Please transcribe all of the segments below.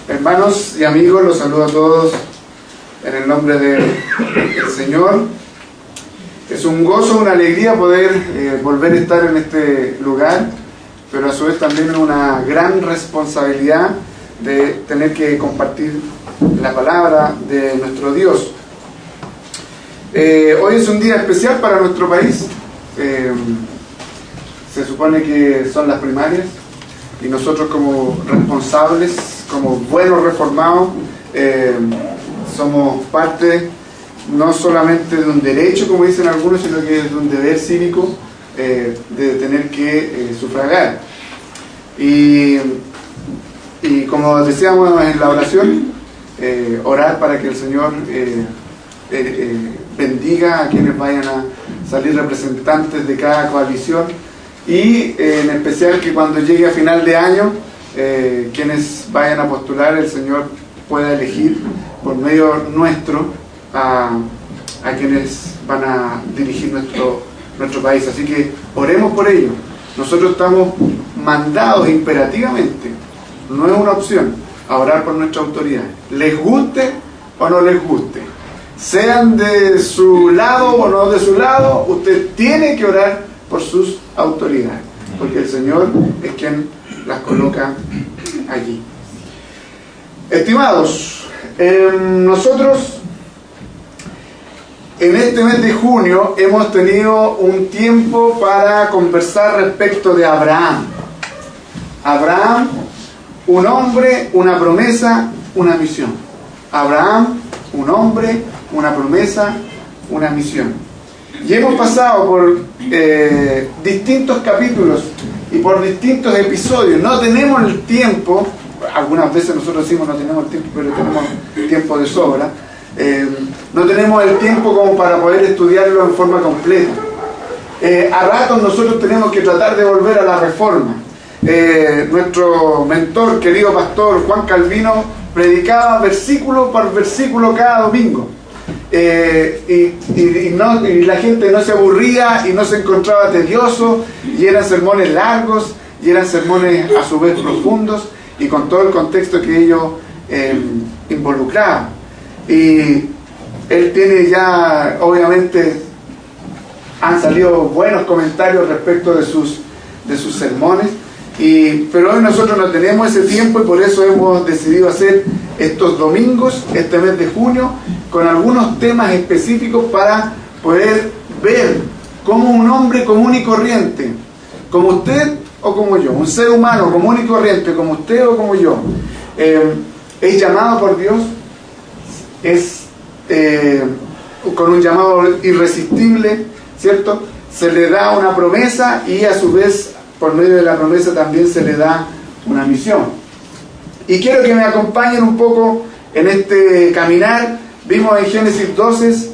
Hermanos y amigos, los saludo a todos en el nombre del Señor. Es un gozo, una alegría poder volver a estar en este lugar, pero a su vez también una gran responsabilidad de tener que compartir la palabra de nuestro Dios. Hoy es un día especial para nuestro país. Se supone que son las primarias y nosotros como responsables, como buenos reformados, somos parte no solamente de un derecho, como dicen algunos, sino que es de un deber cívico de tener que sufragar. Y como decíamos en la oración, orar para que el Señor bendiga a quienes vayan a salir representantes de cada coalición, y en especial que cuando llegue a final de año, quienes vayan a postular, el Señor pueda elegir por medio nuestro a quienes van a dirigir nuestro país. Así que oremos por ello. Nosotros estamos mandados imperativamente, no es una opción, a orar por nuestras autoridades, les guste o no les guste, sean de su lado o no de su lado. Usted tiene que orar por sus autoridades, porque el Señor es quien las coloca allí. Estimados, nosotros en este mes de junio hemos tenido un tiempo para conversar respecto de Abraham. Abraham, un hombre, una promesa, una misión. Abraham, un hombre, una promesa, una misión. Y hemos pasado por distintos capítulos y por distintos episodios. No tenemos el tiempo, algunas veces nosotros decimos no tenemos el tiempo, pero tenemos tiempo de sobra. No tenemos el tiempo como para poder estudiarlo en forma completa. A ratos nosotros tenemos que tratar de volver a la Reforma. Nuestro mentor, querido pastor Juan Calvino, predicaba versículo por versículo cada domingo. Y la gente no se aburría y no se encontraba tedioso, y eran sermones largos y eran sermones a su vez profundos y con todo el contexto que ello involucraba. Y él tiene ya, obviamente, han salido buenos comentarios respecto de sus sermones, pero hoy nosotros no tenemos ese tiempo, y por eso hemos decidido hacer estos domingos, este mes de junio, con algunos temas específicos para poder ver cómo un hombre común y corriente, como usted o como yo, un ser humano común y corriente como usted o como yo, es llamado por Dios, es con un llamado irresistible, ¿cierto? Se le da una promesa y a su vez por medio de la promesa también se le da una misión. Y quiero que me acompañen un poco en este caminar. Vimos en Génesis 12,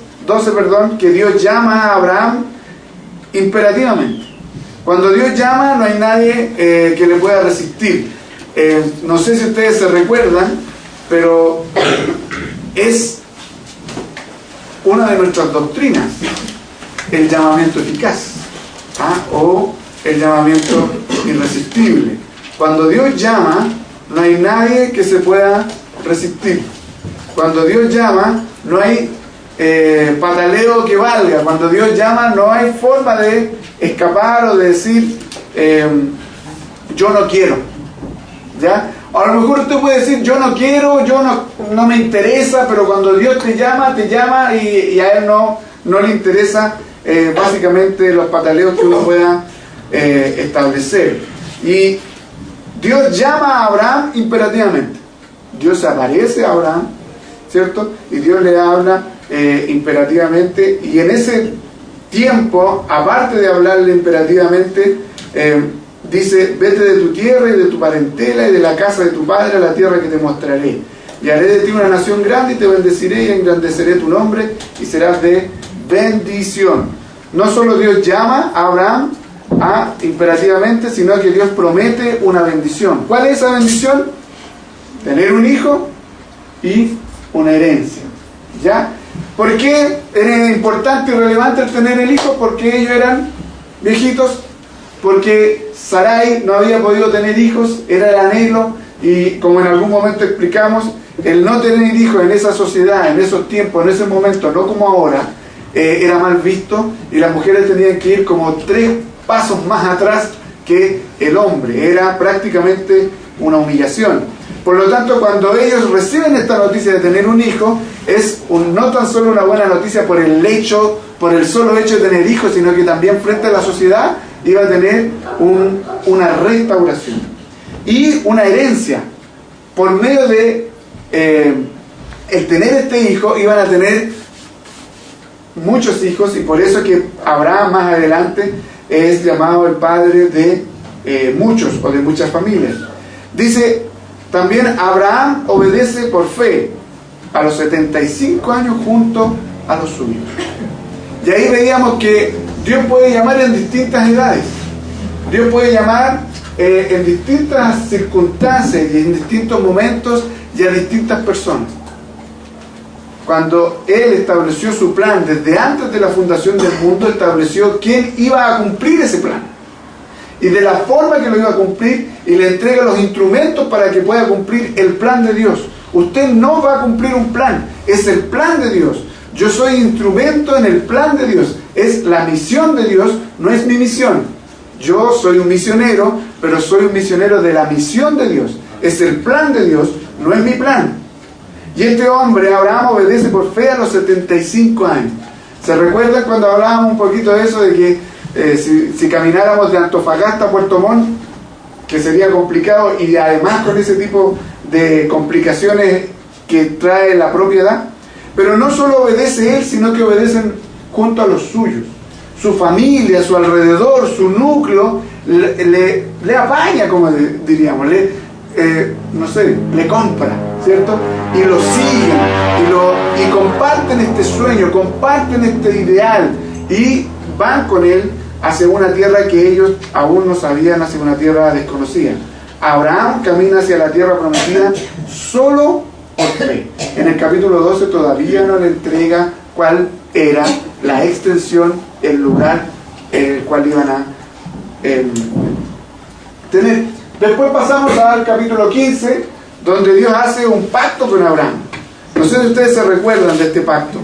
que Dios llama a Abraham imperativamente. Cuando Dios llama, no hay nadie que le pueda resistir. No sé si ustedes se recuerdan, pero es una de nuestras doctrinas el llamamiento eficaz, o el llamamiento irresistible. Cuando Dios llama, no hay nadie que se pueda resistir. Cuando Dios llama, no hay pataleo que valga. Cuando Dios llama, no hay forma de escapar o de decir yo no quiero, ¿ya? A lo mejor usted puede decir yo no quiero, yo no me interesa, pero cuando Dios te llama y a Él no le interesa básicamente los pataleos que uno pueda establecer. Y Dios llama a Abraham imperativamente. Dios aparece a Abraham, ¿cierto? Y Dios le habla imperativamente, y en ese tiempo, aparte de hablarle imperativamente, dice: vete de tu tierra y de tu parentela y de la casa de tu padre a la tierra que te mostraré, y haré de ti una nación grande, y te bendeciré y engrandeceré tu nombre, y serás de bendición. No solo Dios llama a Abraham imperativamente, sino que Dios promete una bendición. ¿Cuál es esa bendición? Tener un hijo y una herencia, ¿ya? ¿Por qué era importante y relevante el tener el hijo? Porque ellos eran viejitos, porque Sarai no había podido tener hijos, era el anhelo, y como en algún momento explicamos, el no tener hijos en esa sociedad, en esos tiempos, en ese momento, no como ahora, era mal visto, y las mujeres tenían que ir como 3 pasos más atrás que el hombre. Era prácticamente una humillación. Por lo tanto, cuando ellos reciben esta noticia de tener un hijo, es no tan solo una buena noticia por el solo hecho de tener hijos, sino que también frente a la sociedad iba a tener una restauración y una herencia. Por medio de el tener este hijo, iban a tener muchos hijos, y por eso que Abraham más adelante es llamado el padre de muchos o de muchas familias. Dice también: Abraham obedece por fe a los 75 años junto a los suyos. Y ahí veíamos que Dios puede llamar en distintas edades. Dios puede llamar en distintas circunstancias y en distintos momentos y a distintas personas. Cuando Él estableció su plan desde antes de la fundación del mundo, estableció quién iba a cumplir ese plan y de la forma que lo iba a cumplir, y le entrega los instrumentos para que pueda cumplir el plan de Dios. Usted no va a cumplir un plan, es el plan de Dios. Yo soy instrumento en el plan de Dios, es la misión de Dios, no es mi misión. Yo soy un misionero, pero soy un misionero de la misión de Dios. Es el plan de Dios, no es mi plan. Y este hombre, Abraham, obedece por fe a los 75 años. ¿Se recuerdan cuando hablábamos un poquito de eso, de que si camináramos de Antofagasta a Puerto Montt, que sería complicado, y además con ese tipo de complicaciones que trae la propiedad? Pero no solo obedece él, sino que obedecen junto a los suyos. Su familia, su alrededor, su núcleo, le apaña, como diríamos, le compra, ¿cierto? Y lo siguen, y comparten este sueño, comparten este ideal, y van con él hacia una tierra que ellos aún no sabían, hacia una tierra desconocida. Abraham camina hacia la tierra prometida solo por fe. En el capítulo 12 todavía no le entrega cuál era la extensión, el lugar en el cual iban a tener. Después pasamos al capítulo 15, donde Dios hace un pacto con Abraham. No sé si ustedes se recuerdan de este pacto.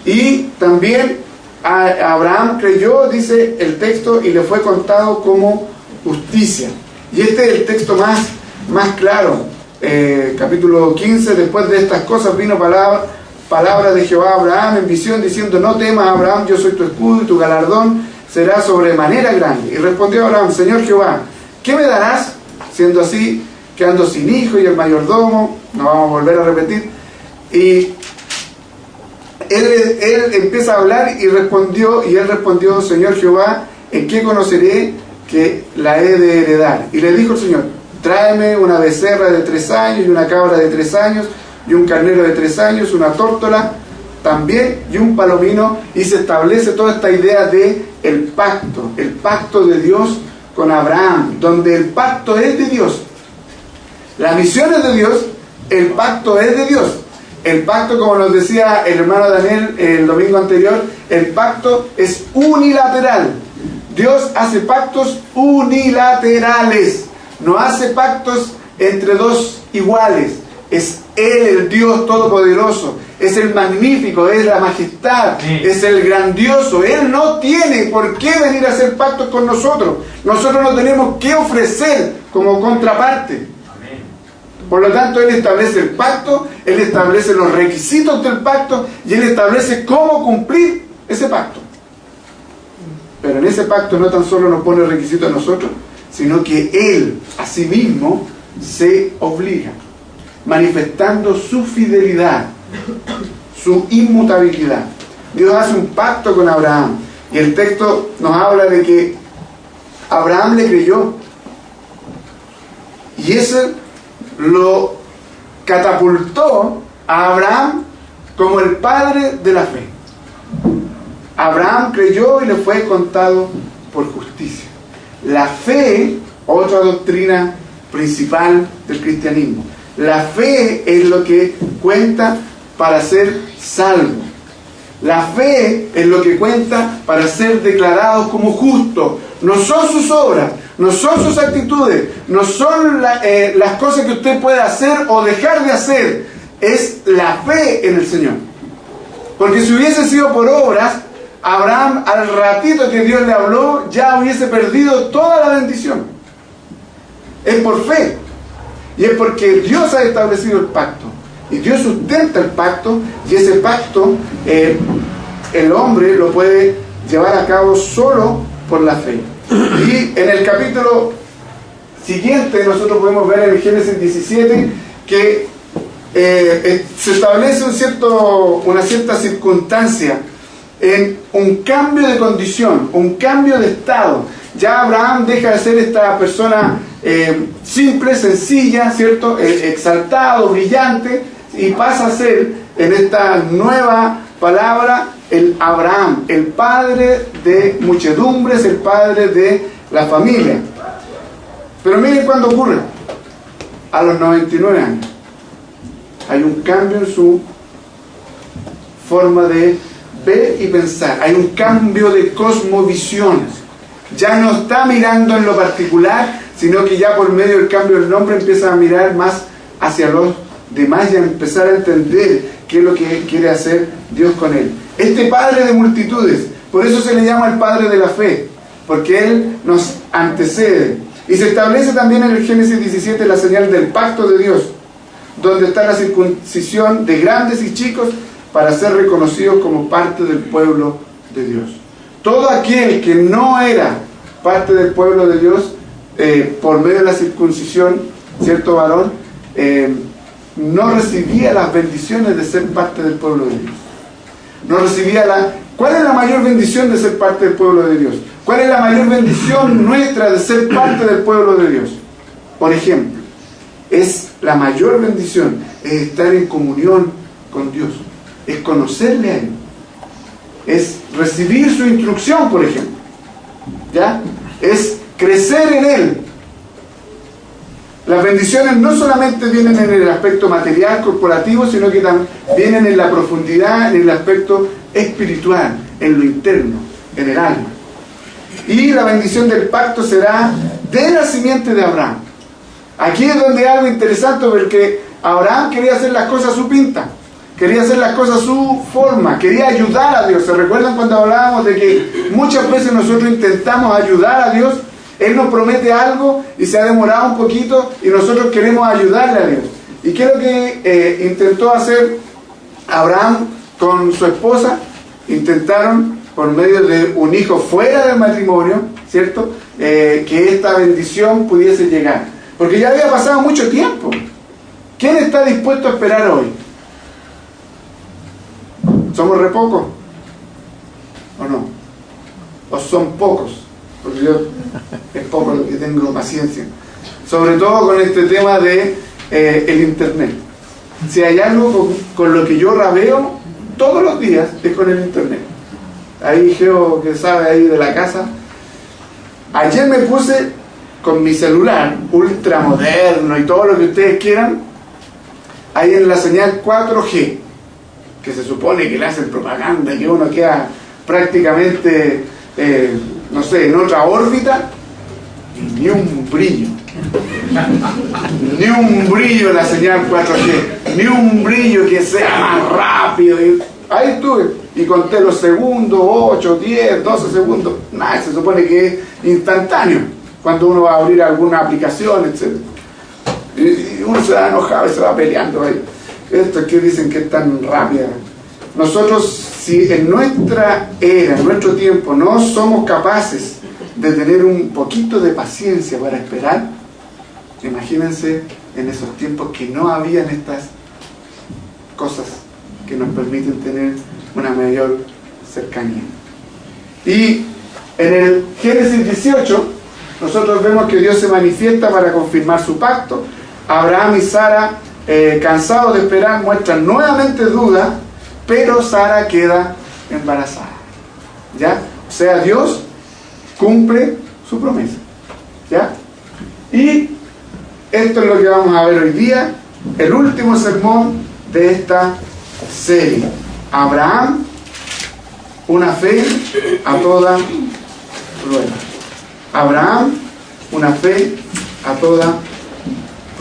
Y también Abraham creyó, dice el texto, y le fue contado como justicia. Y este es el texto más claro. Capítulo 15: después de estas cosas vino palabra de Jehová a Abraham en visión, diciendo: no temas, Abraham, yo soy tu escudo, y tu galardón será sobremanera grande. Y respondió Abraham: Señor Jehová, ¿qué me darás? Siendo así, quedando sin hijo y el mayordomo, no vamos a volver a repetir. Y él empieza a hablar y él respondió: Señor Jehová, ¿en qué conoceré que la he de heredar? Y le dijo el Señor: tráeme una becerra de 3 años y una cabra de 3 años y un carnero de 3 años, una tórtola también y un palomino. Y se establece toda esta idea de el pacto de Dios con Abraham, donde el pacto es de Dios, la misión es de Dios, el pacto es de Dios. El pacto, como nos decía el hermano Daniel el domingo anterior, el pacto es unilateral. Dios hace pactos unilaterales, no hace pactos entre dos iguales. Es Él, el Dios Todopoderoso, es el magnífico, es la majestad, es el grandioso. Él no tiene por qué venir a hacer pactos con nosotros. Nosotros no tenemos que ofrecer como contraparte. Por lo tanto, Él establece el pacto, Él establece los requisitos del pacto y Él establece cómo cumplir ese pacto. Pero en ese pacto no tan solo nos pone requisitos a nosotros, sino que Él a sí mismo se obliga, manifestando su fidelidad, su inmutabilidad. Dios hace un pacto con Abraham y el texto nos habla de que Abraham le creyó, y eso lo catapultó a Abraham como el padre de la fe. Abraham creyó y le fue contado por justicia. La fe, otra doctrina principal del cristianismo. La fe es lo que cuenta para ser salvo. La fe es lo que cuenta para ser declarados como justos. No son sus obras, no son sus actitudes, no son las cosas que usted puede hacer o dejar de hacer. Es la fe en el Señor. Porque si hubiese sido por obras, Abraham, al ratito que Dios le habló, ya hubiese perdido toda la bendición. Es por fe. Y es porque Dios ha establecido el pacto. Y Dios sustenta el pacto. Y ese pacto, el hombre lo puede llevar a cabo solo por la fe. Y en el capítulo siguiente, nosotros podemos ver en el Génesis 17 que se establece una cierta circunstancia en un cambio de condición, un cambio de estado. Ya Abraham deja de ser esta persona simple, sencilla, ¿cierto? Exaltado, brillante, y pasa a ser, en esta nueva palabra, el Abraham, el padre de muchedumbres, el padre de la familia. Pero miren cuándo ocurre. A los 99 años. Hay un cambio en su forma de ver y pensar. Hay un cambio de cosmovisiones. Ya no está mirando en lo particular, sino que ya por medio del cambio del nombre empieza a mirar más hacia los demás y a empezar a entender qué es lo que quiere hacer Dios con él. Este padre de multitudes, por eso se le llama el padre de la fe, porque él nos antecede. Y se establece también en el Génesis 17 la señal del pacto de Dios, donde está la circuncisión de grandes y chicos para ser reconocidos como parte del pueblo de Dios. Todo aquel que no era parte del pueblo de Dios, por medio de la circuncisión, ¿cierto, varón? No recibía las bendiciones de ser parte del pueblo de Dios. No recibía ¿Cuál es la mayor bendición de ser parte del pueblo de Dios? ¿Cuál es la mayor bendición nuestra de ser parte del pueblo de Dios? Por ejemplo, la mayor bendición es estar en comunión con Dios, es conocerle a Él, es recibir su instrucción, por ejemplo, ¿ya? Es crecer en Él. Las bendiciones no solamente vienen en el aspecto material, corporativo, sino que también vienen en la profundidad, en el aspecto espiritual, en lo interno, en el alma. Y la bendición del pacto será de la simiente de Abraham. Aquí es donde hay algo interesante, porque Abraham quería hacer las cosas a su pinta, quería hacer las cosas a su forma, quería ayudar a Dios. ¿Se recuerdan cuando hablábamos de que muchas veces nosotros intentamos ayudar a Dios? Él nos promete algo y se ha demorado un poquito y nosotros queremos ayudarle a Dios. ¿Y qué es lo que intentó hacer Abraham con su esposa? Intentaron, por medio de un hijo fuera del matrimonio, ¿cierto?, que esta bendición pudiese llegar. Porque ya había pasado mucho tiempo. ¿Quién está dispuesto a esperar hoy? ¿Somos re pocos? ¿O no? ¿O son pocos? Porque yo es poco lo que tengo paciencia. Sobre todo con este tema de el internet. Si hay algo con lo que yo rabeo todos los días, es con el internet. Ahí Geo, que sabe ahí de la casa. Ayer me puse con mi celular ultramoderno y todo lo que ustedes quieran, ahí en la señal 4G, que se supone que le hacen propaganda, que uno queda prácticamente no sé, en otra órbita, y ni un brillo en la señal 4G, ni un brillo que sea más rápido. Y ahí estuve y conté los segundos, 8, 10, 12 segundos. Nada, se supone que es instantáneo cuando uno va a abrir alguna aplicación, etc. Y uno se va enojado y se va peleando ahí. Esto es que dicen que es tan rápida. Nosotros, si en nuestra era, en nuestro tiempo, no somos capaces de tener un poquito de paciencia para esperar, imagínense en esos tiempos que no habían estas cosas que nos permiten tener una mayor cercanía. Y en el Génesis 18, nosotros vemos que Dios se manifiesta para confirmar su pacto. Abraham y Sara, cansados de esperar, muestran nuevamente duda, pero Sara queda embarazada. ¿Ya? O sea, Dios cumple su promesa. ¿Ya? Y esto es lo que vamos a ver hoy día, el último sermón de esta serie. Abraham una fe a toda prueba. Abraham, una fe a toda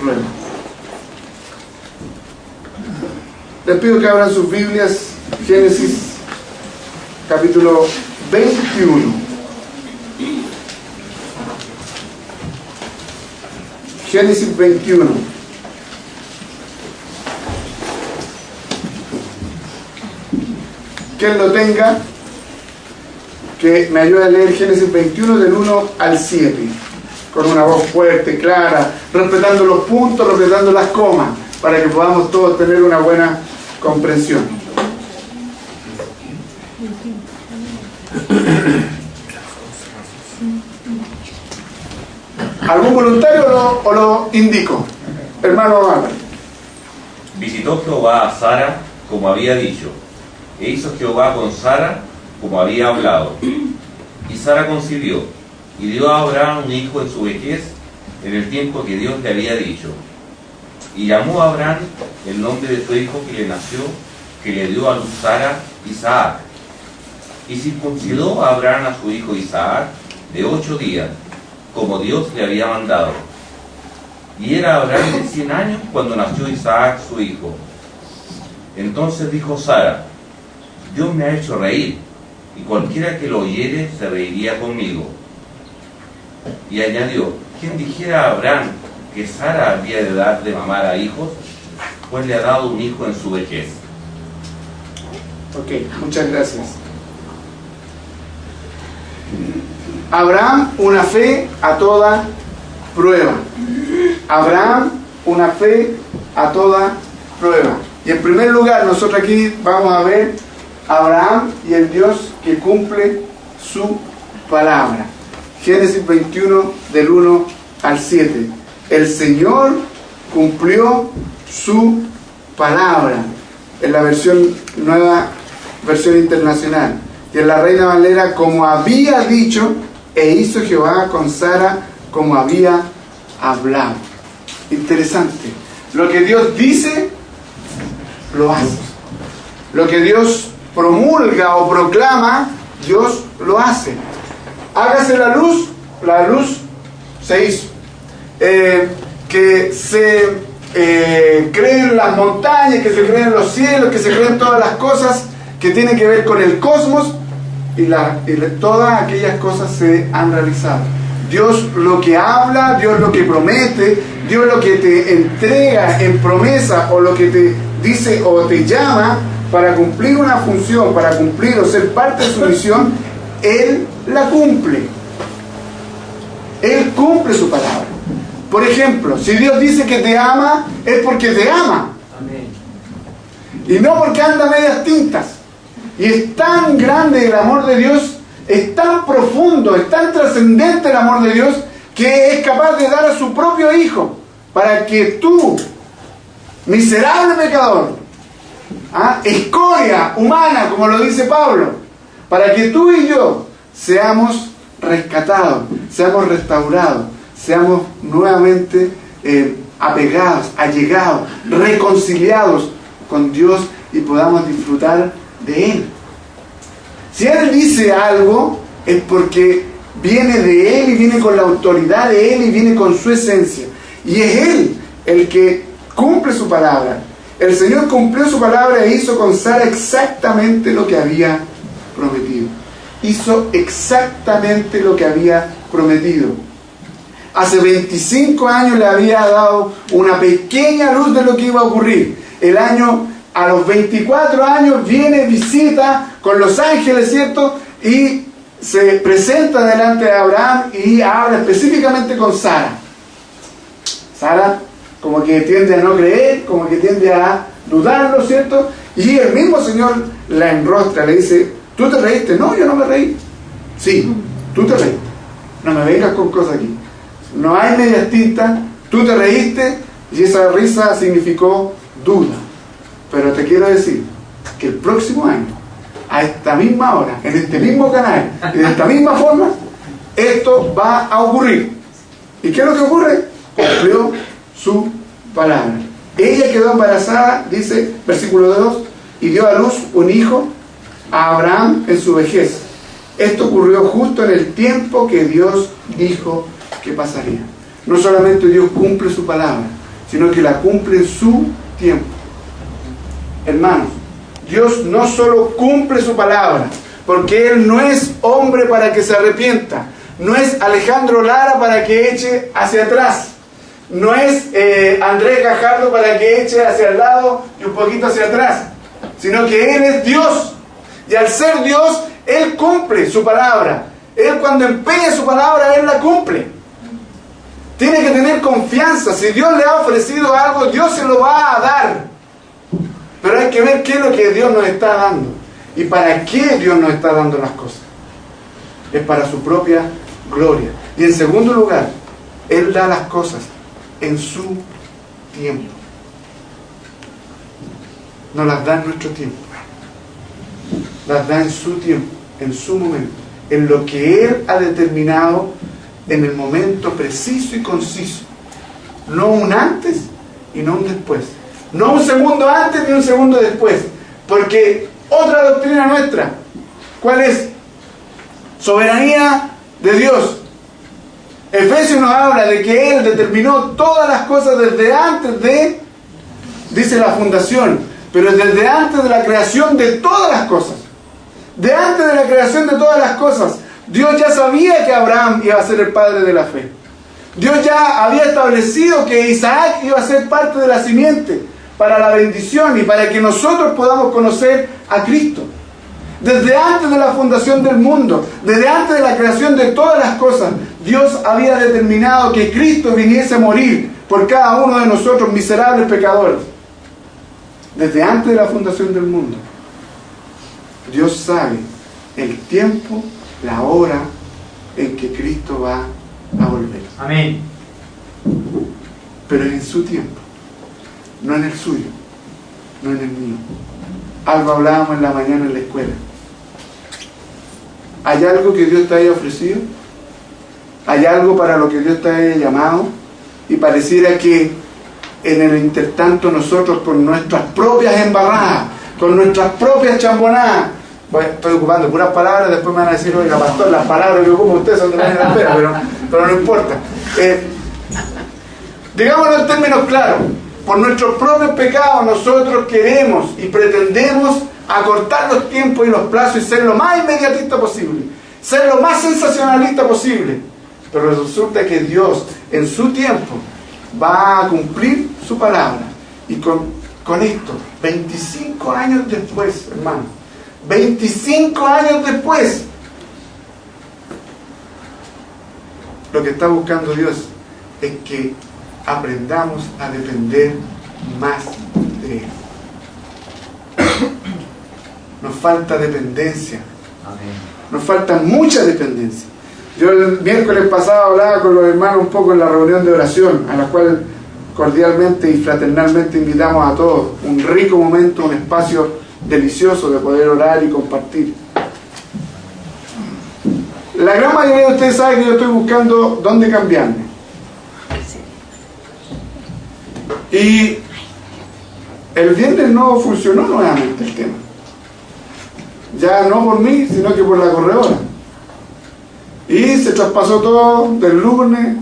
prueba. Les pido que abran sus Biblias, Génesis capítulo 21. Génesis 21. Quien lo tenga, que me ayude a leer Génesis 21 del 1 al 7, con una voz fuerte, clara, respetando los puntos, respetando las comas, para que podamos todos tener una buena comprensión. ¿Algún voluntario o lo indico? Hermano Álvaro. Visitó Jehová a Sara como había dicho, e hizo Jehová con Sara como había hablado. Y Sara concibió, y dio a Abraham un hijo en su vejez, en el tiempo que Dios le había dicho. Y llamó a Abraham el nombre de su hijo que le nació, que le dio a luz Sara, Isaac. Y circuncidó a Abraham a su hijo Isaac de 8 días, como Dios le había mandado. Y era Abraham de 100 años cuando nació Isaac su hijo. Entonces dijo Sara: Dios me ha hecho reír, y cualquiera que lo oyere se reiría conmigo. Y añadió: ¿quién dijera a Abraham que Sara había de dar de mamar a hijos? Pues le ha dado un hijo en su vejez. Ok, muchas gracias. Abraham, una fe a toda prueba. Abraham, una fe a toda prueba. Y en primer lugar, nosotros aquí vamos a ver a Abraham y el Dios que cumple su palabra. Génesis 21 del 1 al 7. El Señor cumplió su palabra. En la versión nueva, versión internacional. Y en la Reina Valera, como había dicho, e hizo Jehová con Sara como había hablado. Interesante. Lo que Dios dice, lo hace. Lo que Dios promulga o proclama, Dios lo hace. Hágase la luz se hizo. Que se creen las montañas, que se creen los cielos, que se creen todas las cosas que tienen que ver con el cosmos, y todas aquellas cosas se han realizado. Dios lo que habla, Dios lo que promete, Dios lo que te entrega en promesa, o lo que te dice o te llama para cumplir una función, para cumplir o ser parte de su misión, Él la cumple. Él cumple su palabra. Por ejemplo, si Dios dice que te ama, es porque te ama. Amén. Y no porque anda medias tintas. Y es tan grande el amor de Dios, es tan profundo, es tan trascendente el amor de Dios, que es capaz de dar a su propio Hijo, para que tú, miserable pecador, escoria humana, como lo dice Pablo, para que tú y yo seamos rescatados, seamos restaurados, seamos nuevamente apegados, allegados, reconciliados con Dios y podamos disfrutar de Él. Si Él dice algo, es porque viene de Él y viene con la autoridad de Él y viene con su esencia. Y es Él el que cumple su palabra. El Señor cumplió su palabra e hizo con Sara exactamente lo que había prometido. Hizo exactamente lo que había prometido. Hace 25 años le había dado una pequeña luz de lo que iba a ocurrir. A los 24 años viene, visita con los ángeles, ¿cierto? Y se presenta delante de Abraham y habla específicamente con Sara. Sara como que tiende a no creer, como que tiende a dudarlo, ¿cierto? Y el mismo Señor la enrostra, le dice: ¿tú te reíste? No, yo no me reí. Sí, tú te reíste. No me vengas con cosas aquí. No hay medias tintas. Tú te reíste y esa risa significó duda. Pero te quiero decir que el próximo año, a esta misma hora, en este mismo canal y de esta misma forma, esto va a ocurrir. ¿Y qué es lo que ocurre? Cumplió su palabra. Ella quedó embarazada, dice versículo 2, y dio a luz un hijo a Abraham en su vejez. Esto ocurrió justo en el tiempo que Dios dijo que pasaría. No solamente Dios cumple su palabra, sino que la cumple en su tiempo. Hermanos, Dios no solo cumple su palabra, porque Él no es hombre para que se arrepienta, no es Alejandro Lara para que eche hacia atrás, no es Andrés Gajardo para que eche hacia el lado y un poquito hacia atrás, sino que Él es Dios. Y al ser Dios, Él cumple su palabra. Él, cuando empeña su palabra, Él la cumple. Tiene que tener confianza. Si Dios le ha ofrecido algo, Dios se lo va a dar. Pero hay que ver qué es lo que Dios nos está dando. ¿Y para qué Dios nos está dando las cosas? Es para su propia gloria. Y en segundo lugar, Él da las cosas en su tiempo. No las da en nuestro tiempo. Las da en su tiempo, en su momento, en lo que Él ha determinado en el momento preciso y conciso. No un antes y no un después. No un segundo antes ni un segundo después. Porque otra doctrina nuestra, ¿cuál es? Soberanía de Dios. Efesios nos habla de que Él determinó todas las cosas desde antes de, dice la fundación, pero desde antes de la creación de todas las cosas. De antes de la creación de todas las cosas, Dios ya sabía que Abraham iba a ser el padre de la fe. Dios ya había establecido que Isaac iba a ser parte de la simiente para la bendición y para que nosotros podamos conocer a Cristo. Desde antes de la fundación del mundo, desde antes de la creación de todas las cosas, Dios había determinado que Cristo viniese a morir por cada uno de nosotros, miserables pecadores. Desde antes de la fundación del mundo, Dios sabe el tiempo, la hora en que Cristo va a volver. Amén. Pero en su tiempo, no en el suyo, no en el mío. Algo hablábamos en la mañana en la escuela. ¿Hay algo que Dios te haya ofrecido? ¿Hay algo para lo que Dios te haya llamado? Y pareciera que en el intertanto nosotros, con nuestras propias embarradas, con nuestras propias chambonadas, bueno, estoy ocupando puras palabras, después me van a decir, oiga pastor, las palabras que ocupo ustedes son de manera pena, pero no importa. Digámoslo en términos claros, por nuestros propios pecados nosotros queremos y pretendemos acortar los tiempos y los plazos y ser lo más inmediatista posible, ser lo más sensacionalista posible. Pero resulta que Dios en su tiempo va a cumplir su palabra. Y con esto, 25 años después, hermano, 25 años después, lo que está buscando Dios es que aprendamos a depender más de Él. Nos falta dependencia. Nos falta mucha dependencia. Yo el miércoles pasado hablaba con los hermanos un poco en la reunión de oración, a la cual cordialmente y fraternalmente invitamos a todos. Un rico momento, un espacio delicioso de poder orar y compartir. La gran mayoría de ustedes saben que yo estoy buscando dónde cambiarme. Y el viernes no funcionó nuevamente el tema. Ya no por mí, sino que por la corredora. Y se traspasó todo del lunes,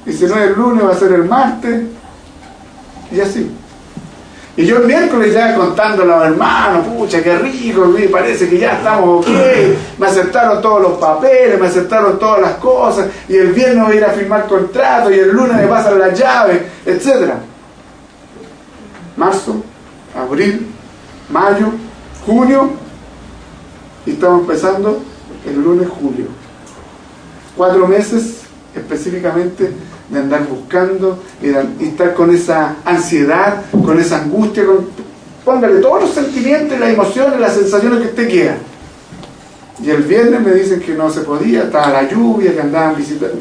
y si no es el lunes va a ser el martes, y así. Y yo el miércoles ya contándole a los hermanos, pucha, qué rico, me parece que ya estamos ok, me aceptaron todos los papeles, me aceptaron todas las cosas, y el viernes voy a ir a firmar contrato, y el lunes me pasan las llaves, etc. Marzo, abril, mayo, junio, y estamos empezando el lunes julio. 4 meses específicamente de andar buscando y estar con esa ansiedad, con esa angustia, póngale todos los sentimientos, las emociones, las sensaciones que usted quiera. Y el viernes me dicen que no se podía, estaba la lluvia, que andaban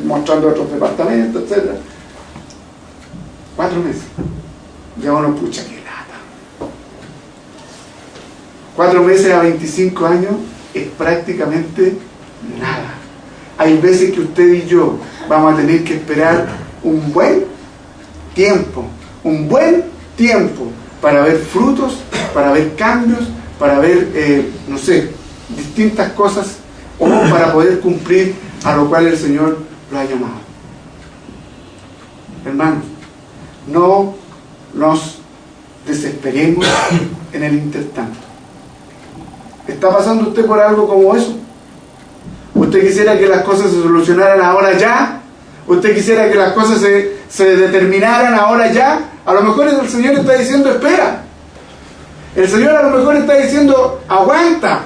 mostrando otros departamentos, etc. 4 meses. Ya uno, pucha, qué lata. 4 meses a 25 años es prácticamente nada. Hay veces que usted y yo vamos a tener que esperar un buen tiempo para ver frutos, para ver cambios, para ver, distintas cosas, o para poder cumplir a lo cual el Señor lo ha llamado. Hermanos, no nos desesperemos en el intertanto. ¿Está pasando usted por algo como eso? ¿Usted quisiera que las cosas se solucionaran ahora ya? ¿Usted quisiera que las cosas se determinaran ahora ya? A lo mejor el Señor está diciendo espera. El Señor a lo mejor está diciendo aguanta.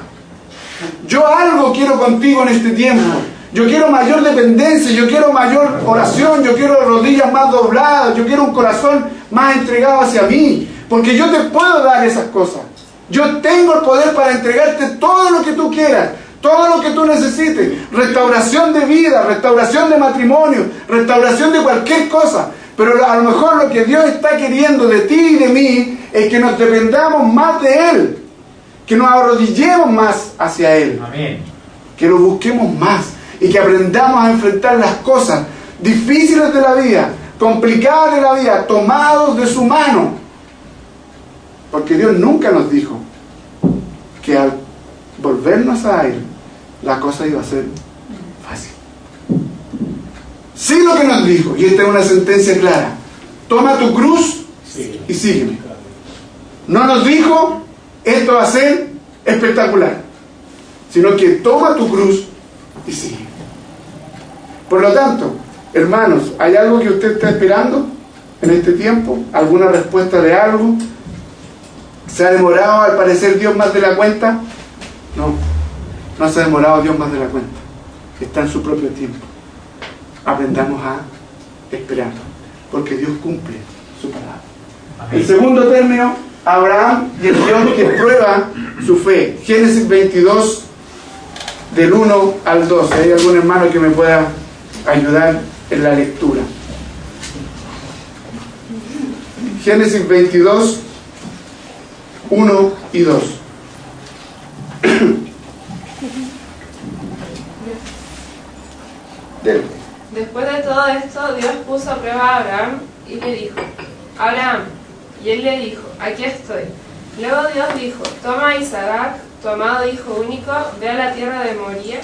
Yo algo quiero contigo en este tiempo. Yo quiero mayor dependencia, yo quiero mayor oración, yo quiero rodillas más dobladas, yo quiero un corazón más entregado hacia mí. Porque yo te puedo dar esas cosas. Yo tengo el poder para entregarte todo lo que tú quieras, todo lo que tú necesites. Restauración de vida, restauración de matrimonio, restauración de cualquier cosa. Pero a lo mejor lo que Dios está queriendo de ti y de mí es que nos dependamos más de Él, que nos arrodillemos más hacia Él. Amén. Que lo busquemos más y que aprendamos a enfrentar las cosas difíciles de la vida, complicadas de la vida, tomados de su mano. Porque Dios nunca nos dijo que al volvernos a Él, la cosa iba a ser fácil. Sí, lo que nos dijo, y esta es una sentencia clara: toma tu cruz y sígueme. No nos dijo esto va a ser espectacular, sino que toma tu cruz y sígueme. Por lo tanto, hermanos, ¿hay algo que usted está esperando en este tiempo? ¿Alguna respuesta de algo? ¿Se ha demorado al parecer Dios más de la cuenta? No se ha demorado Dios más de la cuenta. Está en su propio tiempo. Aprendamos a esperar, porque Dios cumple su palabra. Amén. El segundo término, Abraham y el Dios que prueba su fe. Génesis 22, del 1 al 12. ¿Hay algún hermano que me pueda ayudar en la lectura? Génesis 22, 1 y 2. Después de todo esto, Dios puso a prueba a Abraham y le dijo: Abraham. Y él le dijo: aquí estoy. Luego Dios dijo: toma a Isaac, tu amado hijo único, ve a la tierra de Moria,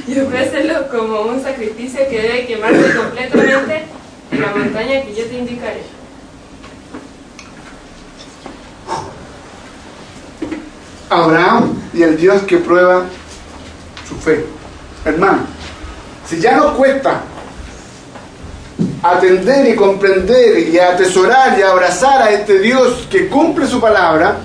y ofrécelo como un sacrificio que debe quemarse completamente en la montaña que yo te indicaré. Abraham y el Dios que prueba su fe. Hermano, si ya nos cuesta atender y comprender y atesorar y abrazar a este Dios que cumple su palabra,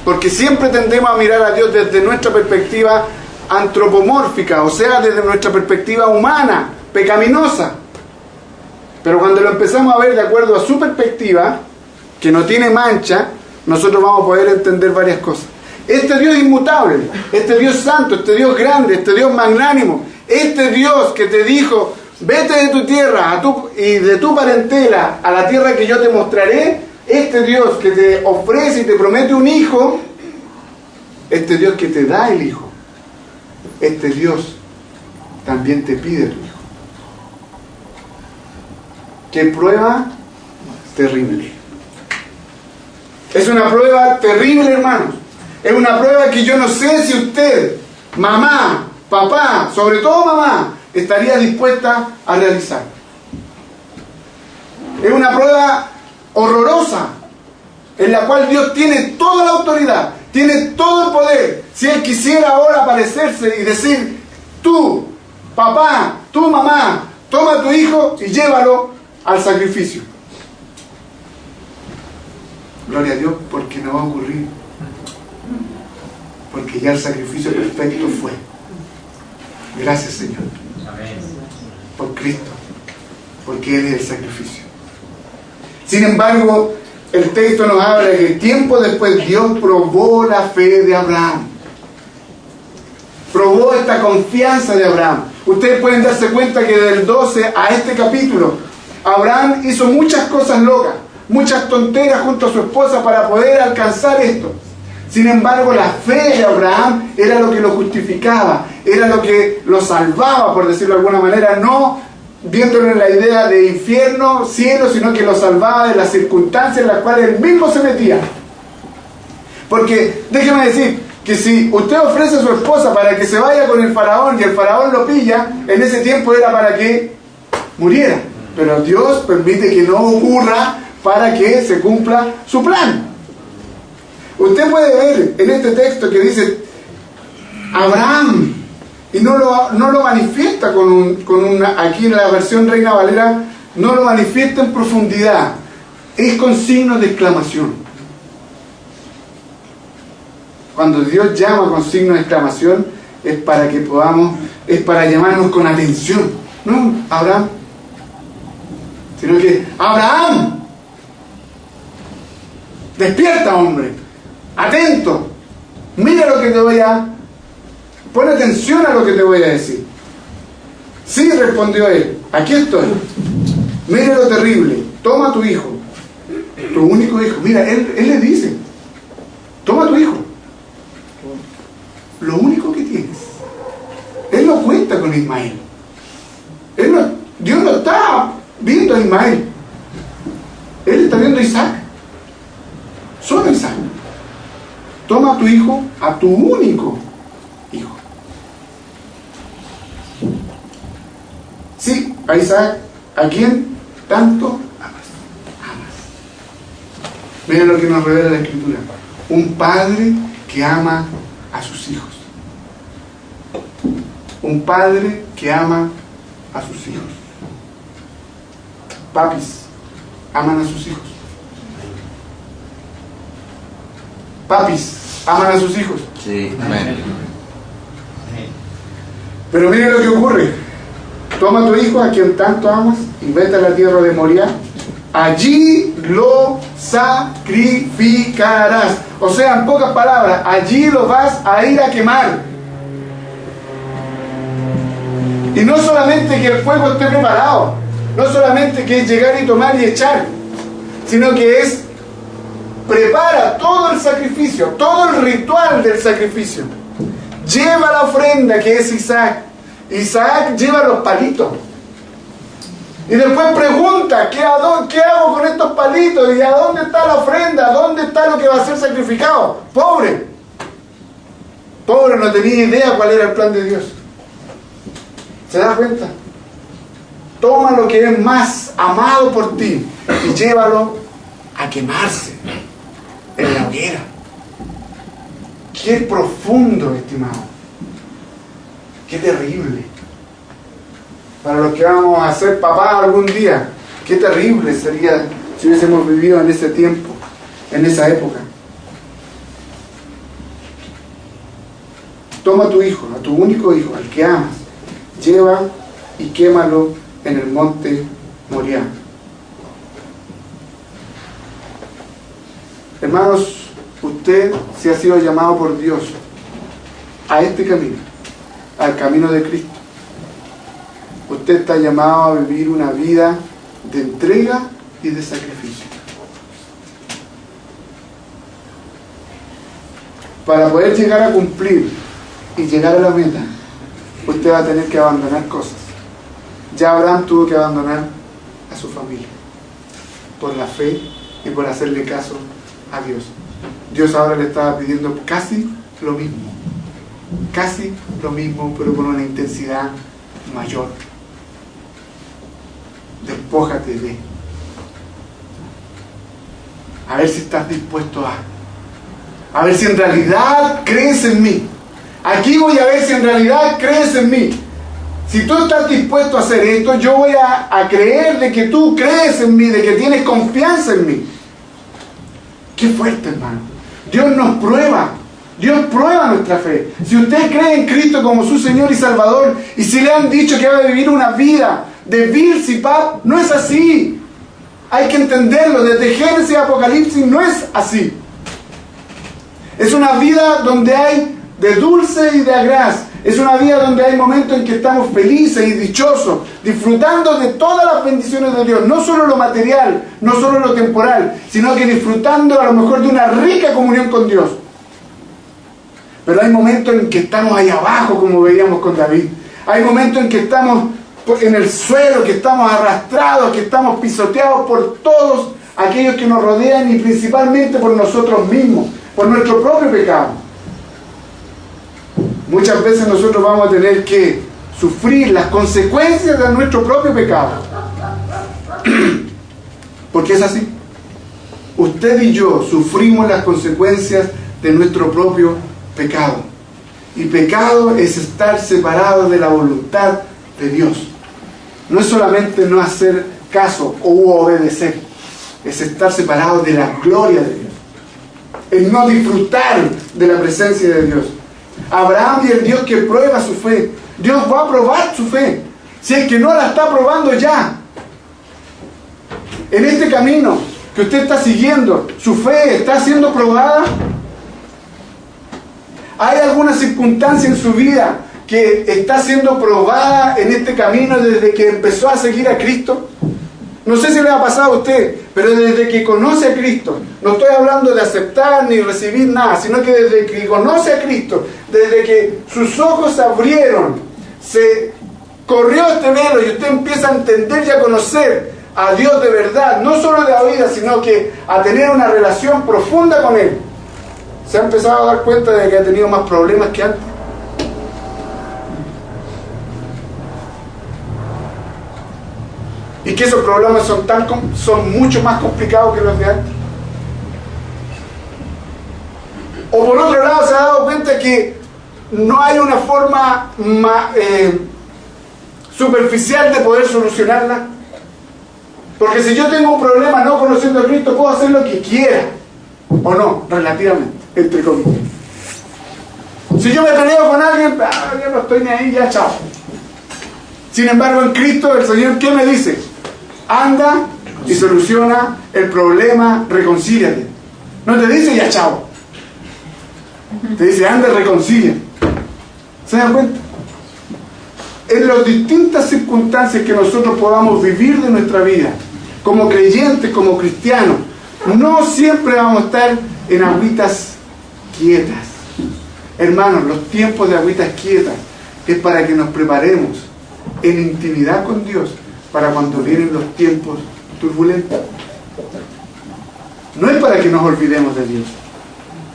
porque siempre tendemos a mirar a Dios desde nuestra perspectiva antropomórfica, o sea, desde nuestra perspectiva humana, pecaminosa. Pero cuando lo empezamos a ver de acuerdo a su perspectiva, que no tiene mancha, nosotros vamos a poder entender varias cosas. Este Dios inmutable, este Dios santo, este Dios grande, este Dios magnánimo, este Dios que te dijo: vete de tu tierra y de tu parentela a la tierra que yo te mostraré, este Dios que te ofrece y te promete un hijo, este Dios que te da el hijo, este Dios también te pide tu hijo. ¿Qué prueba terrible? Es una prueba terrible, hermanos. Es una prueba que yo no sé si usted, mamá, papá, sobre todo mamá, estaría dispuesta a realizar. Es una prueba horrorosa, en la cual Dios tiene toda la autoridad, tiene todo el poder. Si Él quisiera ahora aparecerse y decir: tú, papá, tú, mamá, toma a tu hijo y llévalo al sacrificio. Gloria a Dios, porque no va a ocurrir. Porque ya el sacrificio perfecto fue. Gracias, Señor. Amén. Por Cristo, porque Él es el sacrificio. Sin embargo, el texto nos habla de que tiempo después Dios probó la fe de Abraham. Probó esta confianza de Abraham. Ustedes pueden darse cuenta que del 12 a este capítulo, Abraham hizo muchas cosas locas, muchas tonteras junto a su esposa para poder alcanzar esto. Sin embargo, la fe de Abraham era lo que lo justificaba, era lo que lo salvaba, por decirlo de alguna manera, no viéndolo en la idea de infierno, cielo, sino que lo salvaba de las circunstancias en las cuales él mismo se metía. Porque déjeme decir que si usted ofrece a su esposa para que se vaya con el faraón y el faraón lo pilla, en ese tiempo era para que muriera. Pero Dios permite que no ocurra para que se cumpla su plan. Usted puede ver en este texto que dice Abraham, y no lo manifiesta aquí en la versión Reina Valera, no lo manifiesta en profundidad, es con signos de exclamación. Cuando Dios llama con signos de exclamación es para que podamos, es para llamarnos con atención. No, Abraham, sino que Abraham, despierta, hombre, atento, mira lo que te voy a, pon atención a lo que te voy a decir. Sí, respondió él, aquí estoy, mira lo terrible, toma a tu hijo, tu único hijo. Mira, él le dice, toma a tu hijo, lo único que tienes. Él no cuenta con Ismael. Dios no está viendo a Ismael, Él está viendo a Isaac, solo Isaac. Toma a tu hijo, a tu único hijo. Sí, a Isaac, a quien tanto amas. Mira lo que nos revela la Escritura: un padre que ama a sus hijos. Un padre que ama a sus hijos. Papis aman a sus hijos. Papis aman a sus hijos. Sí, amén. Pero mire lo que ocurre. Toma a tu hijo, a quien tanto amas, y vete a la tierra de Moriah. Allí lo sacrificarás. O sea, en pocas palabras, allí lo vas a ir a quemar. Y no solamente que el fuego esté preparado, no solamente que es llegar y tomar y echar, sino que es, prepara todo el sacrificio, todo el ritual del sacrificio. Lleva la ofrenda, que es Isaac. Isaac lleva los palitos. Y después pregunta, ¿qué hago con estos palitos? ¿Y a dónde está la ofrenda? ¿Dónde está lo que va a ser sacrificado? Pobre no tenía idea cuál era el plan de Dios. ¿Se da cuenta? Toma lo que es más amado por ti y llévalo a quemarse en la hoguera. Qué profundo, estimado. Qué terrible. Para los que vamos a ser papás algún día, qué terrible sería si hubiésemos vivido en ese tiempo, en esa época. Toma a tu hijo, a tu único hijo, al que amas, lleva y quémalo en el monte Moriah. Hermanos, usted se ha sido llamado por Dios a este camino, al camino de Cristo. Usted está llamado a vivir una vida de entrega y de sacrificio. Para poder llegar a cumplir y llegar a la meta, usted va a tener que abandonar cosas. Ya Abraham tuvo que abandonar a su familia por la fe y por hacerle caso a Dios. Dios ahora le estaba pidiendo casi lo mismo, pero con una intensidad mayor. Despójate de. A ver si estás dispuesto a ver si en realidad crees en mí. Aquí voy a ver si en realidad crees en mí. Si tú estás dispuesto a hacer esto, yo voy a creer de que tú crees en mí, de que tienes confianza en mí. Qué fuerte, hermano. Dios nos prueba. Dios prueba nuestra fe. Si usted cree en Cristo como su Señor y Salvador, y si le han dicho que va a vivir una vida de Bilsipap, no es así. Hay que entenderlo. Desde Génesis a Apocalipsis no es así. Es una vida donde hay de dulce y de agraz. Es una vida donde hay momentos en que estamos felices y dichosos, disfrutando de todas las bendiciones de Dios, no solo lo material, no solo lo temporal, sino que disfrutando a lo mejor de una rica comunión con Dios. Pero hay momentos en que estamos ahí abajo, como veíamos con David. Hay momentos en que estamos en el suelo, que estamos arrastrados, que estamos pisoteados por todos aquellos que nos rodean y principalmente por nosotros mismos. por nuestro propio pecado. Muchas veces nosotros vamos a tener que sufrir las consecuencias de nuestro propio pecado. Porque es así. Usted y yo sufrimos las consecuencias de nuestro propio pecado. Y pecado es estar separado de la voluntad de Dios. No es solamente no hacer caso o obedecer, es estar separado de la gloria de Dios. Es no disfrutar de la presencia de Dios. Abraham y el Dios que prueba su fe. Dios va a probar su fe. Si es que no la está probando ya. En este camino que usted está siguiendo, ¿su fe está siendo probada? ¿Hay alguna circunstancia en su vida que está siendo probada en este camino desde que empezó a seguir a Cristo? No sé si le ha pasado a usted, pero desde que conoce a Cristo, no estoy hablando de aceptar ni recibir nada, sino que desde que conoce a Cristo, desde que sus ojos se abrieron, se corrió este velo y usted empieza a entender y a conocer a Dios de verdad, no solo de oídas, sino que a tener una relación profunda con Él, se ha empezado a dar cuenta de que ha tenido más problemas que antes. Y que esos problemas son mucho más complicados que los de antes. O por otro lado se ha dado cuenta que no hay una forma superficial de poder solucionarla. Porque si yo tengo un problema no conociendo a Cristo, puedo hacer lo que quiera. O no, relativamente, entre comillas. Si yo me peleo con alguien, yo no estoy ni ahí, ya chao. Sin embargo, en Cristo, el Señor, ¿qué me dice? Anda y soluciona el problema, reconcíliate. No te dice ya chao. Te dice anda y reconcilia. ¿Se dan cuenta? En las distintas circunstancias que nosotros podamos vivir de nuestra vida, como creyentes, como cristianos, no siempre vamos a estar en agüitas quietas. Hermanos, los tiempos de agüitas quietas es para que nos preparemos en intimidad con Dios para cuando vienen los tiempos turbulentos. No es para que nos olvidemos de Dios.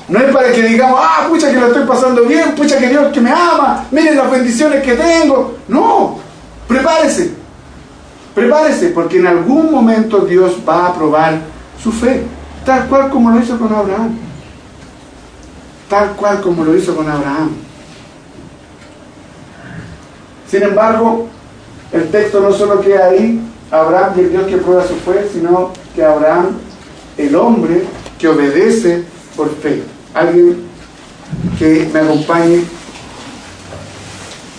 No es para que digamos, pucha que lo estoy pasando bien, pucha que Dios que me ama, miren las bendiciones que tengo. No, prepárese. Prepárese, porque en algún momento Dios va a probar su fe, tal cual como lo hizo con Abraham. Tal cual como lo hizo con Abraham. Sin embargo, el texto no solo queda ahí, Abraham y el Dios que prueba su fe, sino que Abraham, el hombre que obedece por fe. Alguien que me acompañe.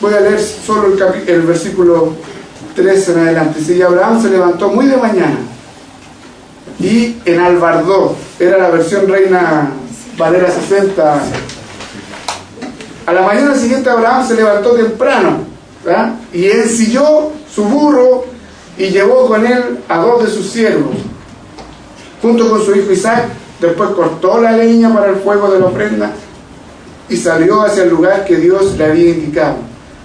Voy a leer solo el versículo 13 en adelante. Si Abraham se levantó muy de mañana y enalbardó, era la versión Reina Valera 60. A la mañana siguiente Abraham se levantó temprano, ¿verdad? Y ensilló su burro y llevó con él a 2 de sus siervos, junto con su hijo Isaac. Después cortó la leña para el fuego de la ofrenda y salió hacia el lugar que Dios le había indicado.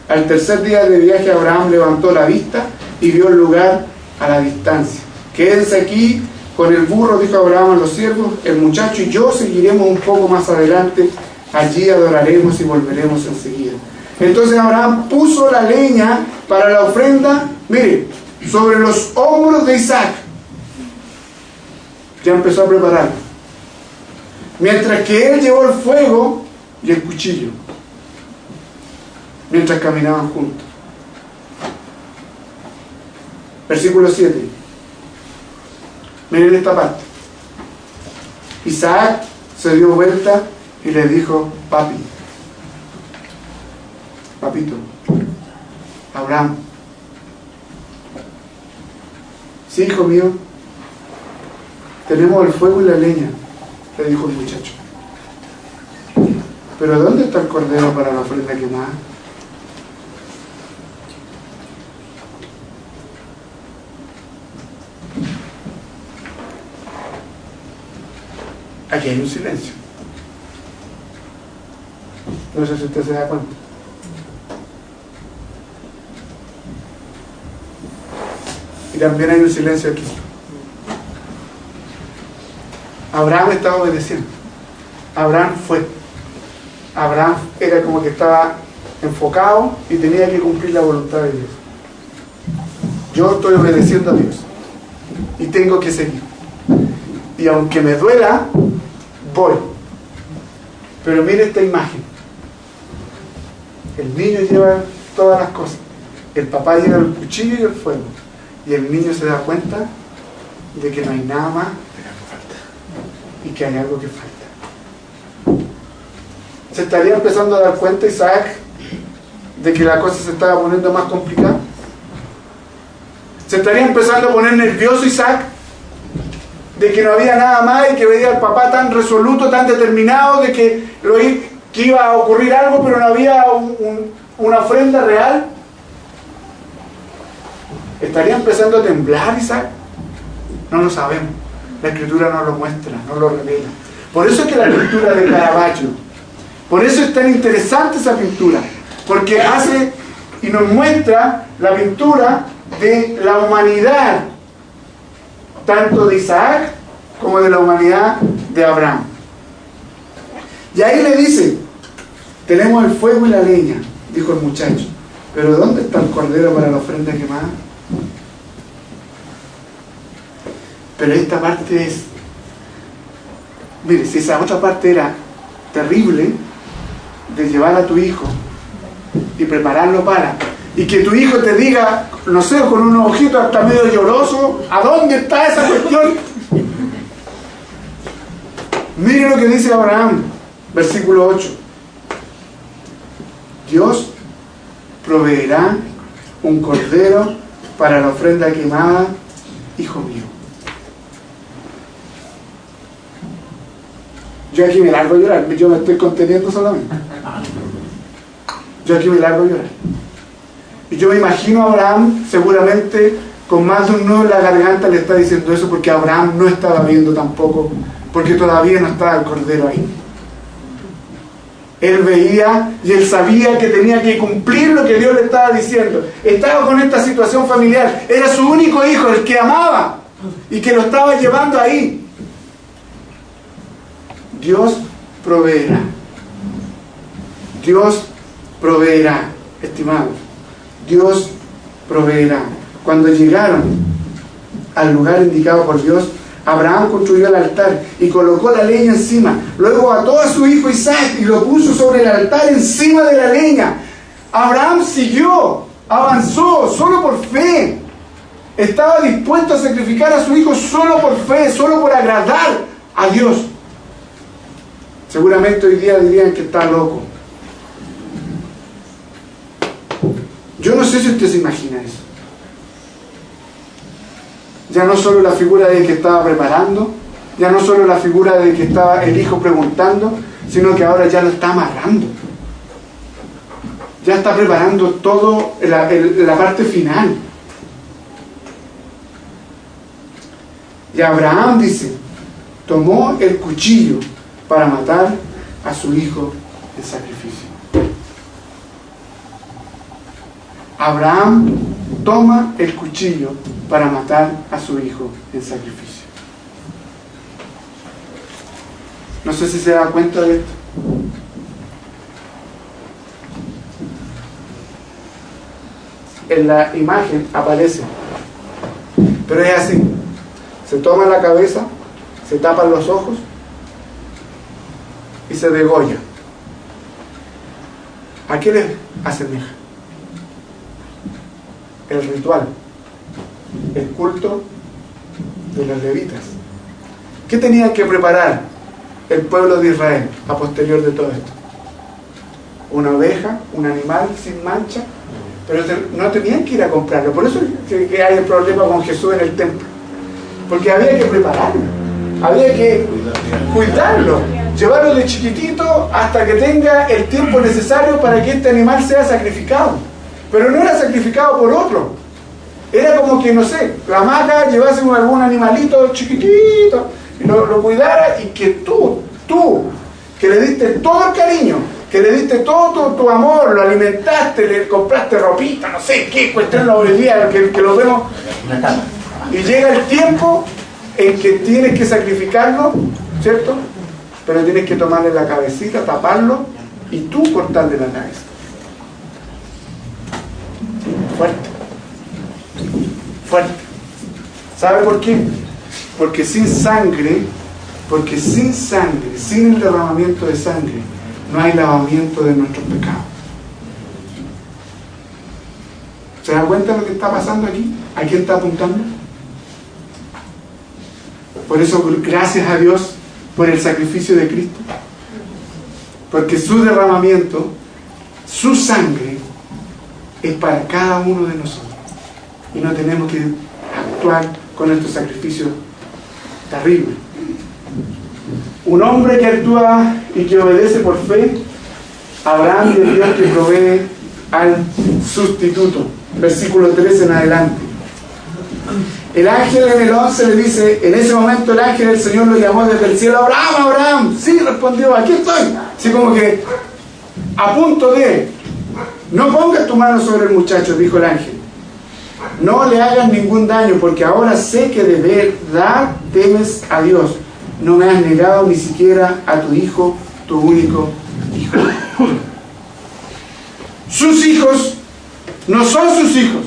Al tercer día de viaje Abraham levantó la vista y vio el lugar a la distancia. Quédense aquí con el burro, dijo Abraham a los siervos, el muchacho y yo seguiremos un poco más adelante, allí adoraremos y volveremos enseguida. Entonces Abraham puso la leña para la ofrenda, mire, sobre los hombros de Isaac. Ya empezó a preparar. Mientras que él llevó el fuego y el cuchillo, mientras caminaban juntos. Versículo 7. Miren esta parte. Isaac se dio vuelta y le dijo, papito, Abraham. Sí, hijo mío, tenemos el fuego y la leña, le dijo el muchacho. Pero ¿dónde está el cordero para la ofrenda quemada? Aquí hay un silencio. No sé si usted se da cuenta. Y también hay un silencio aquí. Abraham estaba obedeciendo. Abraham fue. Abraham era como que estaba enfocado y tenía que cumplir la voluntad de Dios. Yo estoy obedeciendo a Dios y tengo que seguir. Y aunque me duela, voy. Pero mire esta imagen. El niño lleva todas las cosas. El papá lleva el cuchillo y el fuego. Y el niño se da cuenta de que no hay nada más y que hay algo que falta. ¿Se estaría empezando a dar cuenta Isaac de que la cosa se estaba poniendo más complicada? ¿Se estaría empezando a poner nervioso Isaac de que no había nada más y que veía al papá tan resoluto, tan determinado de que iba a ocurrir algo pero no había una ofrenda real? ¿Estaría empezando a temblar Isaac? No lo sabemos. La Escritura no lo muestra, no lo revela. Por eso es que la pintura de Caravaggio, por eso es tan interesante esa pintura, porque hace y nos muestra la pintura de la humanidad, tanto de Isaac como de la humanidad de Abraham. Y ahí le dice, tenemos el fuego y la leña, dijo el muchacho, pero ¿dónde está el cordero para la ofrenda quemada? Pero esta parte es, mire, si esa otra parte era terrible, de llevar a tu hijo y prepararlo para, y que tu hijo te diga, no sé, con unos ojitos hasta medio lloroso, ¿a dónde está esa cuestión? Mire lo que dice Abraham, versículo 8. Dios proveerá un cordero para la ofrenda quemada, hijo mío. Yo aquí me largo a llorar, yo me estoy conteniendo solamente. Yo aquí me largo a llorar. Y yo me imagino a Abraham seguramente con más de un nudo en la garganta le está diciendo eso porque Abraham no estaba viendo tampoco, porque todavía no estaba el cordero ahí. Él veía y él sabía que tenía que cumplir lo que Dios le estaba diciendo. Estaba con esta situación familiar, era su único hijo, el que amaba y que lo estaba llevando ahí. Dios proveerá. Dios proveerá, estimados. Dios proveerá. Cuando llegaron al lugar indicado por Dios, Abraham construyó el altar y colocó la leña encima. Luego ató a su hijo Isaac y lo puso sobre el altar encima de la leña. Abraham siguió, avanzó, solo por fe. Estaba dispuesto a sacrificar a su hijo solo por fe, solo por agradar a Dios. Seguramente hoy día dirían que está loco. Yo no sé si usted se imagina eso. Ya no solo la figura de que estaba preparando, ya no solo la figura de que estaba el hijo preguntando, sino que ahora ya lo está amarrando. Ya está preparando todo la parte final. Y Abraham dice, tomó el cuchillo para matar a su hijo en sacrificio. Abraham toma el cuchillo para matar a su hijo en sacrificio. No sé si se da cuenta de esto. En la imagen aparece, pero es así: se toma la cabeza, se tapan los ojos y se degolla. ¿A qué le asemeja? El ritual, el culto de los levitas. ¿Qué tenían que preparar el pueblo de Israel a posterior de todo esto? Una oveja, un animal sin mancha, pero no tenían que ir a comprarlo. Por eso es que hay el problema con Jesús en el templo, porque había que prepararlo, había que cuidarlo, llevarlo de chiquitito hasta que tenga el tiempo necesario para que este animal sea sacrificado. Pero no era sacrificado por otro. Era como que, no sé, la maca llevase algún animalito chiquitito y lo cuidara, y que tú, que le diste todo el cariño, que le diste todo tu amor, lo alimentaste, le compraste ropita, no sé qué cuestión hoy día que lo vemos, y llega el tiempo en que tienes que sacrificarlo, ¿cierto? pero tienes que tomarle la cabecita, taparlo y tú cortarle la cabeza. Fuerte. Fuerte. ¿Sabe por qué? Porque sin sangre, sin el derramamiento de sangre, no hay lavamiento de nuestros pecados. ¿Se da cuenta de lo que está pasando aquí? ¿A quién está apuntando? Por eso, gracias a Dios por el sacrificio de Cristo. Porque su derramamiento, su sangre, es para cada uno de nosotros. Y no tenemos que actuar con estos sacrificios terribles. Un hombre que actúa y que obedece por fe, Abraham, y el Dios que provee al sustituto. Versículo 13 en adelante. El ángel en el 11 le dice, en ese momento el ángel del Señor lo llamó desde el cielo: Abraham, Abraham. Sí, respondió, aquí estoy. Así como que a punto de: no pongas tu mano sobre el muchacho, dijo el ángel. No le hagas ningún daño, porque ahora sé que de verdad temes a Dios. No me has negado ni siquiera a tu hijo, tu único hijo. Sus hijos no son sus hijos.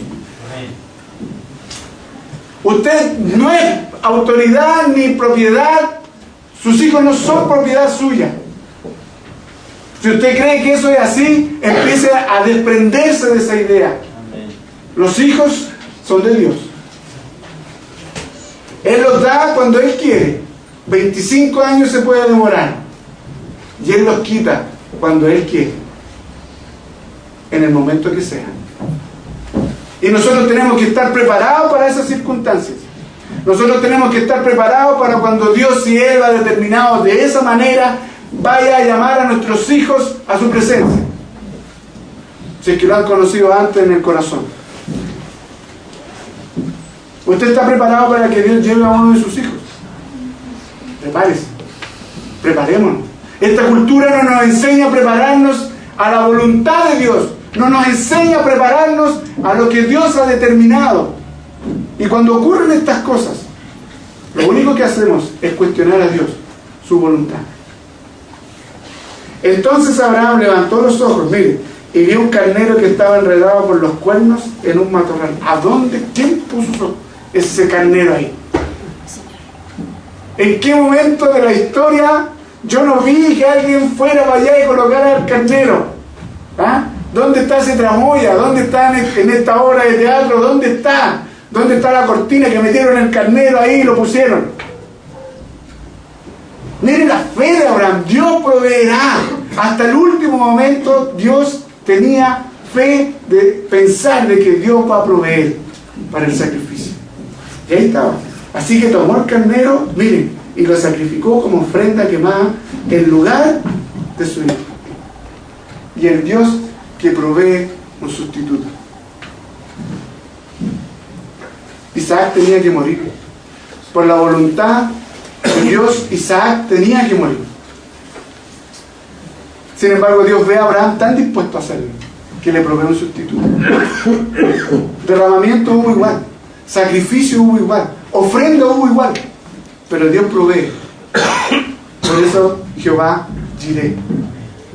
Usted no es autoridad ni propiedad. Sus hijos no son propiedad suya. Si usted cree que eso es así, empiece a desprenderse de esa idea. Los hijos son de Dios. Él los da cuando Él quiere. 25 años se puede demorar. Y Él los quita cuando Él quiere. En el momento que sea. Y nosotros tenemos que estar preparados para esas circunstancias. Nosotros tenemos que estar preparados para cuando Dios, si Él ha determinado de esa manera, vaya a llamar a nuestros hijos a su presencia. Si es que lo han conocido antes en el corazón. ¿Usted está preparado para que Dios lleve a uno de sus hijos? Prepárese. Preparémonos. Esta cultura no nos enseña a prepararnos a la voluntad de Dios. No nos enseña a prepararnos a lo que Dios ha determinado. Y cuando ocurren estas cosas, lo único que hacemos es cuestionar a Dios, su voluntad. Entonces Abraham levantó los ojos, mire, y vio un carnero que estaba enredado por los cuernos en un matorral. ¿A dónde? ¿Quién puso ese carnero ahí? ¿En qué momento de la historia yo no vi que alguien fuera para allá y colocara al carnero? ¿Ah? ¿Dónde está ese tramoya? ¿Dónde está en esta obra de teatro? ¿Dónde está? ¿Dónde está la cortina que metieron el carnero ahí y lo pusieron? Mire la fe de Abraham. Dios proveerá. Hasta el último momento Dios tenía fe de pensar de que Dios va a proveer para el sacrificio. Y ahí estaba. Así que tomó el carnero, miren, y lo sacrificó como ofrenda quemada en lugar de su hijo. Y el Dios que provee un sustituto. Isaac tenía que morir. Por la voluntad de Dios, Isaac tenía que morir. Sin embargo, Dios ve a Abraham tan dispuesto a hacerlo, que le provee un sustituto. Derramamiento hubo igual. Sacrificio hubo igual. Ofrenda hubo igual. Pero Dios provee. Por eso Jehová Jireh.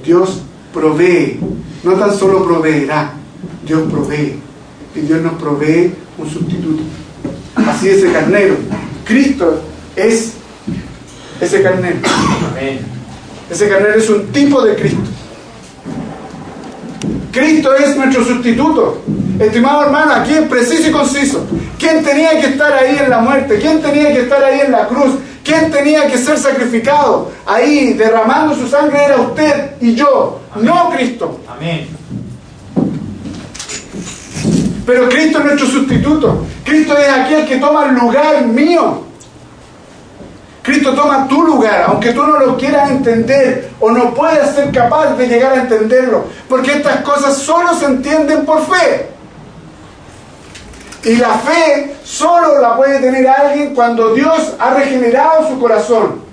Dios provee. No tan solo proveerá, Dios provee. Y Dios nos provee un sustituto. Así ese carnero. Cristo es ese carnero. Ese carnero es un tipo de Cristo. Cristo es nuestro sustituto. Estimado hermano, aquí es preciso y conciso. ¿Quién tenía que estar ahí en la muerte? ¿Quién tenía que estar ahí en la cruz? ¿Quién tenía que ser sacrificado? Ahí derramando su sangre era usted y yo. Amén. No Cristo. Amén. Pero Cristo es nuestro sustituto. Cristo es aquel que toma el lugar mío. Cristo toma tu lugar, aunque tú no lo quieras entender o no puedas ser capaz de llegar a entenderlo. Porque estas cosas solo se entienden por fe. Y la fe solo la puede tener alguien cuando Dios ha regenerado su corazón.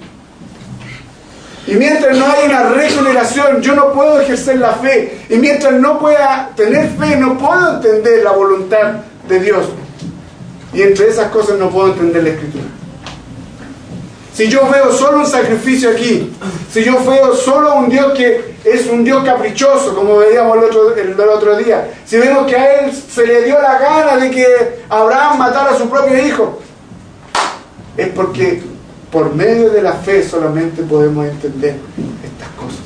Y mientras no haya una regeneración, yo no puedo ejercer la fe. Y mientras no pueda tener fe, no puedo entender la voluntad de Dios. Y entre esas cosas no puedo entender la Escritura. Si yo veo solo un sacrificio aquí, si yo veo solo un Dios que es un Dios caprichoso, como veíamos el otro día, si vemos que a Él se le dio la gana de que Abraham matara a su propio hijo, es porque por medio de la fe solamente podemos entender estas cosas.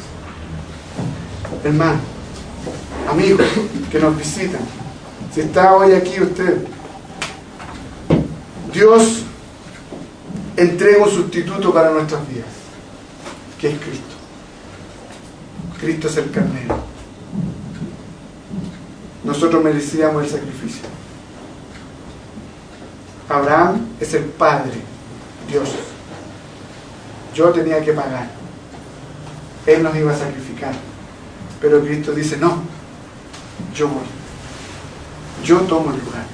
Hermano, amigos que nos visitan, si está hoy aquí usted, Dios entrega un sustituto para nuestras vidas, que es Cristo. Cristo es el carnero. Nosotros merecíamos el sacrificio. Abraham es el Padre, Dios. Yo tenía que pagar. Él nos iba a sacrificar. Pero Cristo dice, no, yo voy. Yo tomo el lugar.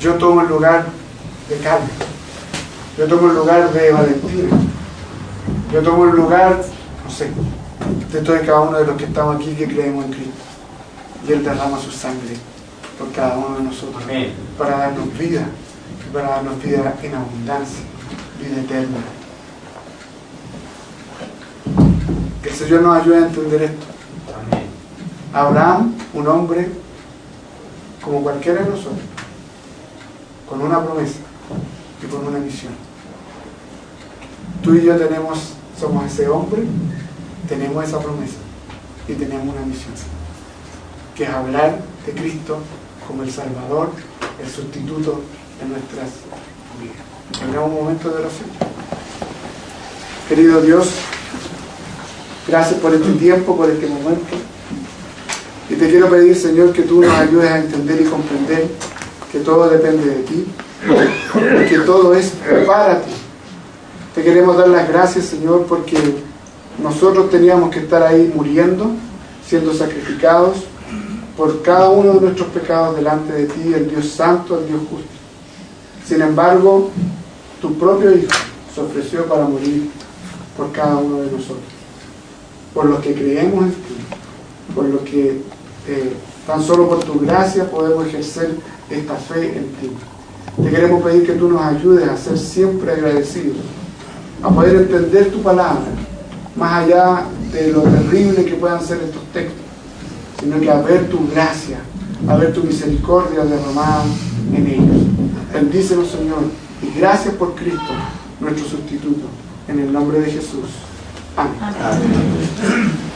Yo tomo el lugar de Carlos. Yo tomo el lugar de Valentina. Yo tomo el lugar, no sé, de todo y cada uno de los que estamos aquí que creemos en Cristo. Y Él derrama su sangre por cada uno de nosotros. Amén. Para darnos vida. Y para darnos vida en abundancia. Vida eterna. Que el Señor nos ayude a entender esto. Amén. Abraham, un hombre como cualquiera de nosotros, con una promesa y con una misión. Tú y yo somos ese hombre, tenemos esa promesa y tenemos una misión, que es hablar de Cristo como el Salvador, el sustituto de nuestras vidas. Tengamos un momento de oración. Querido Dios, gracias por este tiempo, por este momento. Y te quiero pedir, Señor, que tú nos ayudes a entender y comprender que todo depende de ti, que todo es para ti. Te queremos dar las gracias, Señor, porque nosotros teníamos que estar ahí muriendo, siendo sacrificados por cada uno de nuestros pecados delante de ti, el Dios santo, el Dios justo. Sin embargo, tu propio Hijo se ofreció para morir por cada uno de nosotros, por los que creemos en ti, por los que tan solo por tu gracia podemos ejercer esta fe en ti. Te queremos pedir que tú nos ayudes a ser siempre agradecidos, a poder entender tu palabra, más allá de lo terrible que puedan ser estos textos, sino que a ver tu gracia, a ver tu misericordia derramada en ellos. Bendícenos, Señor, y gracias por Cristo, nuestro sustituto, en el nombre de Jesús. Amén. Amén.